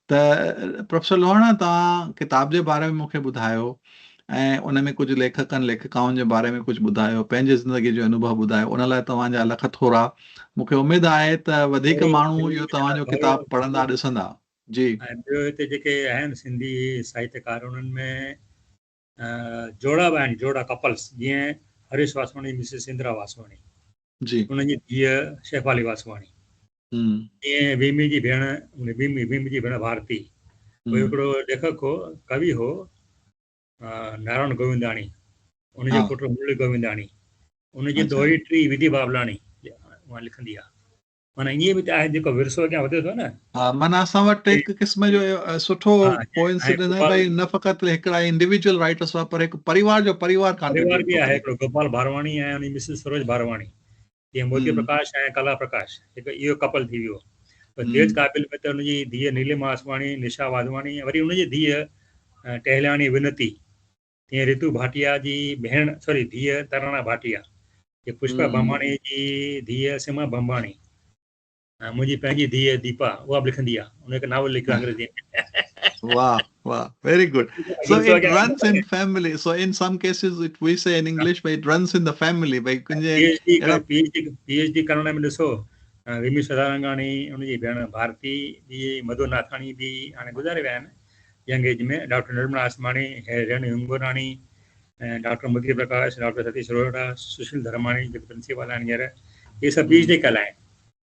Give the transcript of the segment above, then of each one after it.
त प्रोफेसर लोहाणा, तव्हां किताब जे बारे में मूंखे ॿुधायो ऐं उन में कुझु लेखकनि लेखिकाउनि जे बारे में कुझु ॿुधायो, पंहिंजे ज़िंदगीअ जो अनुभव ॿुधायो, उन लाइ तव्हांजा लख थोरा। मूंखे उमेदु आहे त वधीक माण्हू इहो तव्हांजो किताबु पढ़ंदा ॾिसंदा। जी। ऐं ॿियो हिते जेके आहिनि सिंधी साहित्यकार, उन्हनि में जोड़ा बि आहिनि, जोड़ा कपल्स, जीअं हरीश वासवाणी मिसिस इंदिरा वासवाणी, जी। उन्हनि जी धीअ शेफाली वासवाणी, जीअं भीमी जी भेण, भीमी जी भेण भारती, कोई हिकिड़ो लेखक हो, कवि हो, नारायण गोविंदाणी, उनजो पुटु मुरली गोविंदाणी, उनजी दोही टी विधि बाबलाणी उहा लिखंदी आहे। माना ईअं बि त आहे, जेको विरसो अॻियां वधे थो न। हा, माना असां वटि हिकु क़िस्म जो सुठो कोइंसिडेंस आहे भई न फ़क़ति हिकिड़ा इंडिविजुअल राइटर्स हुआ, पर हिकु परिवार जो परिवार बि आहे। हिकिड़ो गोपाल भारवाणी ऐं उन मिसिस सरोज भारवाणी, जीअं मोती प्रकाश ऐं कला प्रकाश, हिकु इहो कपल थी वियो। पर तेज क़ाबिल में त हुनजी धीअ नीलिमा वासवाणी, निशा वाधवाणी, वरी हुनजी धीअ टहलियाणी विनती, तीअं रितु भाटिया जी भेण, सॉरी धीअ तराणा भाटिया, ये पुष्पा बंबाणी जी धीअ सीमा बंबाणी, मुंहिंजी पंहिंजी धीअ दीपा, उहा बि लिखंदी आहे, उन हिकु नावल लिखियो अंग्रेजी में। Wow, wow, very good. So it runs in family. So in some cases, we say in English, but it runs in the family. By PhD करण में ॾिसो, विमी सदारंगाणी, उनजी भेण भारती जी, मधु नाथाणी बि हाणे गुज़ारे विया आहिनि यंग एज में, डॉक्टर निर्मला आसमाणी, रेणु हिंगोराणी, डॉक्टर मोती प्रकाश, डॉक्टर सतीश अरोड़ा, सुशील धर्माणी जेके प्रिंसिपल आहिनि हींअर, इहे सभु PhD कयल आहिनि।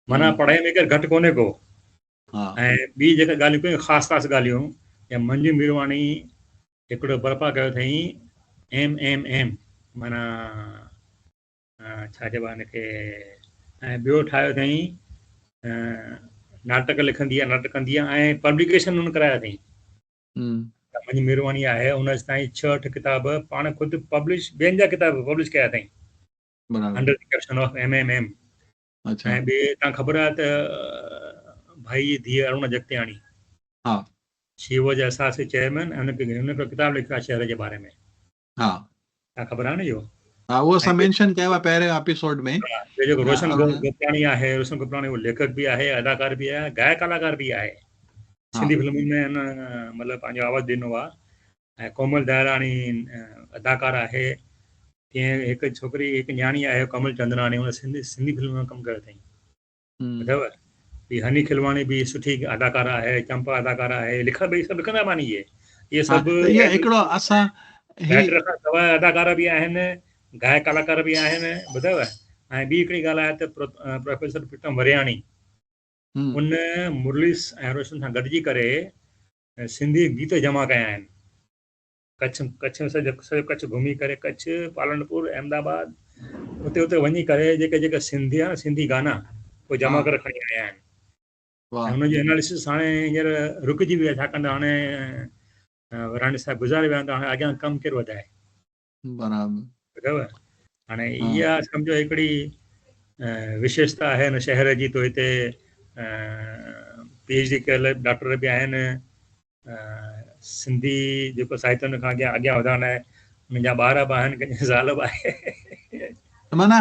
माना पढ़ाई में केरु घटि कोन्हे को। ऐं ॿी जेका ॻाल्हियूं कयूं ख़ासि ॻाल्हियूं, या मंजू मीरवाणी हिकिड़ो बर्पा कयो अथई MMM, माना छा चइबो आहे हिनखे, ऐं ॿियो ठाहियो अथई नाटक लिखंदी आहे, नाटक कंदी आहे, ऐं पब्लिकेशन हुन कराया अथई। मंजू मीरवाणी आहे, हुन ताईं 6-8 किताब पाण ख़ुदि पब्लिश, ॿियनि जा किताब पब्लिश कया अथई, under the caption of MMM। ऐं ॿिए तव्हां ख़बर आहे त भाई जी धीअ अरुण जगतियाणी, शी वॉज एसासी चेयरमैन, हुन किताब लिखियो आहे शहर जे बारे में। तव्हां ख़बर आहे न इहो? हा, उहो असां मेंशन कयो आहे पहिरियों एपिसोड में। जेको रोशन गोपराणी आहे, रोशन गोपराणी उहो लेखक बि आहे, अदाकार बि आहे, गायक कलाकार बि आहे, सिंधी फिल्मुनि में हिन मतिलबु पंहिंजो आवाज़ु ॾिनो आहे। ऐं कोमल दयाराणी अदाकार आहे, तीअं हिकु छोकिरी, हिकु न्याणी आहे कमल चंदराणी, हुन सिंधी फिल्म में कमु कयो अथई, ॿुधव? हनी खिलवाणी बि सुठी अदाकार आहे, चंपा अदाकार आहे, ॿई सभु लिखंदा मानी इहे सभु हिकिड़ो असां राइटर खां सवाइ अदाकार बि आहिनि, गायक कलाकार बि आहिनि, ॿुधव? ऐं ॿी हिकिड़ी ॻाल्हि आहे त प्रोफेसर प्रीतम वरियाणी, उन मुरली ऐं रोशन सां गॾिजी करे सिंधी गीत जमा कया आहिनि। कच्छ सॼो कच्छ घुमी करे, कच्छ, पालनपुर, अहमदाबाद, उते वञी करे जेके सिंधी आहे, सिंधी गाना उहे जमा करे खणी आया आहिनि। ऐं हुनजी एनालिसिस हाणे हींअर रुकिजी वई आहे, छाकाणि त हाणे वराणी साहिब गुज़ारे विया, त हाणे अॻियां कमु केरु वधाए, ॿुधव? हाणे इहा सम्झो हिकिड़ी विशेषता आहे हिन शहर जी, तो हिते PhD कयल डॉक्टर बि आहिनि, सिंधी जेको साहित्य हुन खां अॻियां वधाइण लाइ मुंहिंजा ॿार बि आहिनि, कंहिंजी ज़ाल बि आहे। माना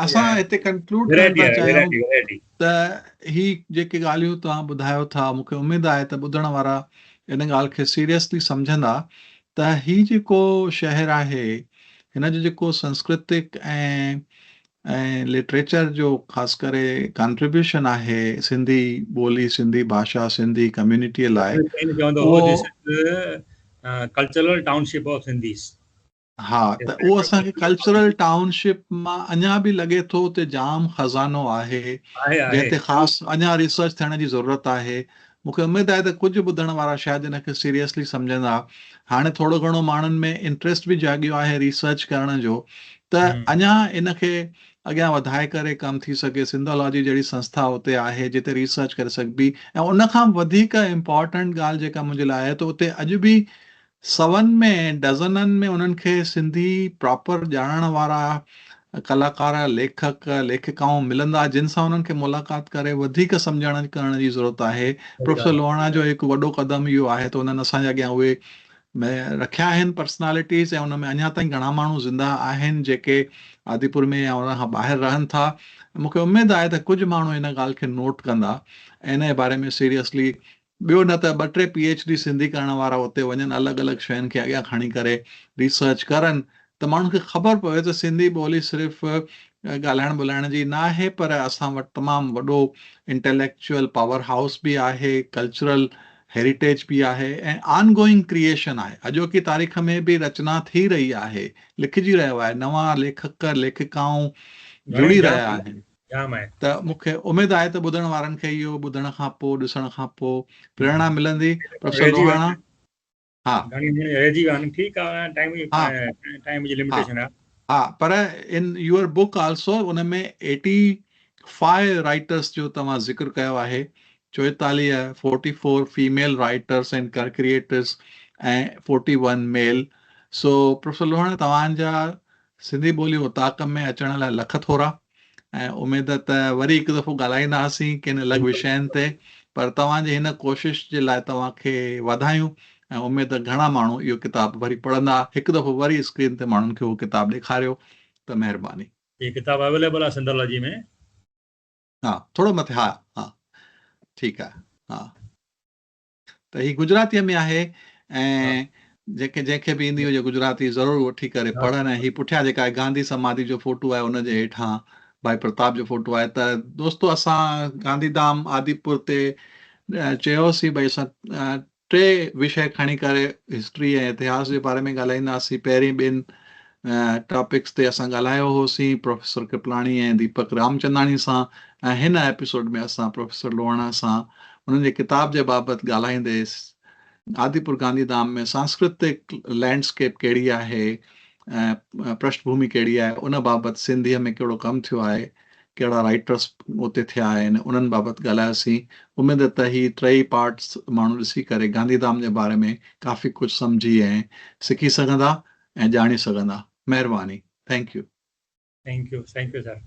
असां हिते कंक्लूड करण था चाहियूं त ही जेके ॻाल्हियूं तव्हां ॿुधायो था, मूंखे उमेदु आहे त ॿुधण वारा इन ॻाल्हि खे सीरियसली सम्झंदा त ही जेको शहर आहे, हिन जो जेको सांस्कृतिक ऐं लिटरेचर जो ख़ासि करे कंट्रीब्यूशन आहे सिंधी ॿोली, सिंधी भाषा, सिंधी कम्युनिटीअ लाइ, कल्चरल टाउनशिप ऑफ सिंधीस। हा, त उहो असांखे कल्चरल टाउनशिप मां अञा बि लॻे थो उते जाम खज़ानो आहे, जंहिं ते ख़ासि अञा रिसर्च थियण जी ज़रूरत आहे। मूंखे उमेदु आहे त कुझु ॿुधण वारा शायदि हिनखे सीरियसली सम्झंदा। हाणे थोरो घणो माण्हुनि में इंट्रस्ट बि जाॻियो आहे रिसर्च करण जो, त अञा इनखे अॻियां वधाए करे कमु थी सघे। सिंधोलॉजी जहिड़ी संस्था उते आहे जिते रिसर्च करे सघिबी। ऐं उनखां वधीक इम्पॉर्टेंट ॻाल्हि जेका मुंहिंजे लाइ आहे, त उते अॼु बि सवनि में, डज़ननि में उन्हनि खे सिंधी प्रॉपर ॼाणण वारा कलाकार, लेखक, लेखिकाऊं मिलंदा, जिन सां उन्हनि खे मुलाक़ात करे वधीक सम्झण करण जी ज़रूरत आहे। प्रोफेसर लोहाणा जो हिकु वॾो क़दम इहो आहे, त उन्हनि असांजे अॻियां उहे रखिया आहिनि पर्सनालिटीज़, ऐं उन में अञा ताईं घणा माण्हू ज़िंदा आहिनि जेके आदिपुर में या उन खां ॿाहिरि रहनि था। मूंखे उमेदु आहे त कुझु माण्हू इन ॻाल्हि खे नोट कंदा ऐं इन जे बारे में सीरियसली ॿियो न त 2-3 PhD सिंधी करण वारा उते वञनि, अलॻि अलॻि शयुनि खे अॻियां खणी करे रिसर्च करनि, त माण्हुनि खे ख़बर पवे त सिंधी ॿोली सिर्फ़ु ॻाल्हाइण ॿोलाइण जी न आहे, पर असां वटि तमामु वॾो इंटेलेक्चुअल पावर हाउस बि आहे, कल्चरल हेरिटेज बि आहे, ऐं ऑनगोइंग क्रिएशन आहे। अॼोकी तारीख़ में बि रचना थी रही आहे, लिखिजी रहियो आहे, नवां लेखक लेखिकाऊं जुड़ी रहिया आहिनि। त मूंखे उमेदु आहे त ॿुधण वारनि खे इहो ॿुधण खां पोइ, ॾिसण खां पोइ प्रेरणा मिलंदी। प्रोफेसर लोहाणा, हा हा, पर इन यूअर बुक आल्सो उन में 85 राइटर्स जो तव्हां ज़िक्र कयो आहे, 44 फीमेल राइटर्स एंड क्रिएटर्स ऐं 41 मेल। सो प्रोफेसर लोहाणा, तव्हांजा सिंधी ॿोली उताक में अचण लाइ लख थोरा, ऐं उमेद त वरी हिकु दफ़ो ॻाल्हाईंदासीं किन अलॻि विषयनि ते, पर तव्हांजी हिन कोशिश जे लाइ तव्हांखे वाधायूं, ऐं उमेद घणा माण्हू इहो किताबु वरी पढ़ंदा, हिकु दफ़ो वरी स्क्रीन ते माण्हुनि खे उहो किताबु ॾेखारियो, त महिरबानी। ये किताब अवेलेबल आहे सिंधोलॉजी में? हा, थोरो मथे, हा हा, ठीकु आहे। हा, त हीअ गुजरातीअ में आहे, ऐं जंहिंखे बि ईंदी हुजे गुजराती ज़रूरु वठी करे पढ़नि। ऐं हीअ पुठियां जेका आहे गांधी समाधि जो फोटो आहे, उनजे हेठां भाई प्रताप जो फोटो आहे। त दोस्तो, असां गांधीधाम आदिपुर ते चयोसीं भई असां 3 विषय खणी करे हिस्ट्री ऐं इतिहास जे बारे में ॻाल्हाईंदासीं। पहिरीं 2 टॉपिक्स ते असां ॻाल्हायो होसीं, प्रोफेसर कृपलाणी ऐं दीपक रामचंदाणी सां, ऐं हिन एपिसोड में असां प्रोफेसर लोहाणा सां उन्हनि जे किताब जे बाबति ॻाल्हाईंदे आदिपुर गांधीधाम में सांस्कृतिक लैंडस्केप कहिड़ी आहे, पृष्ठभूमि कहिड़ी आहे, उन बाबति सिंधीअ में कहिड़ो कमु थियो आहे, कहिड़ा राइटर्स उते थिया आहिनि, उन्हनि बाबति ॻाल्हायोसीं। उमेद त ही 3 पार्ट्स माण्हू ॾिसी करे गांधीधाम जे बारे में काफ़ी कुझु सम्झी ऐं सिखी सघंदा ऐं ॼाणी सघंदा। महिरबानी। Thank U. Thank U sir.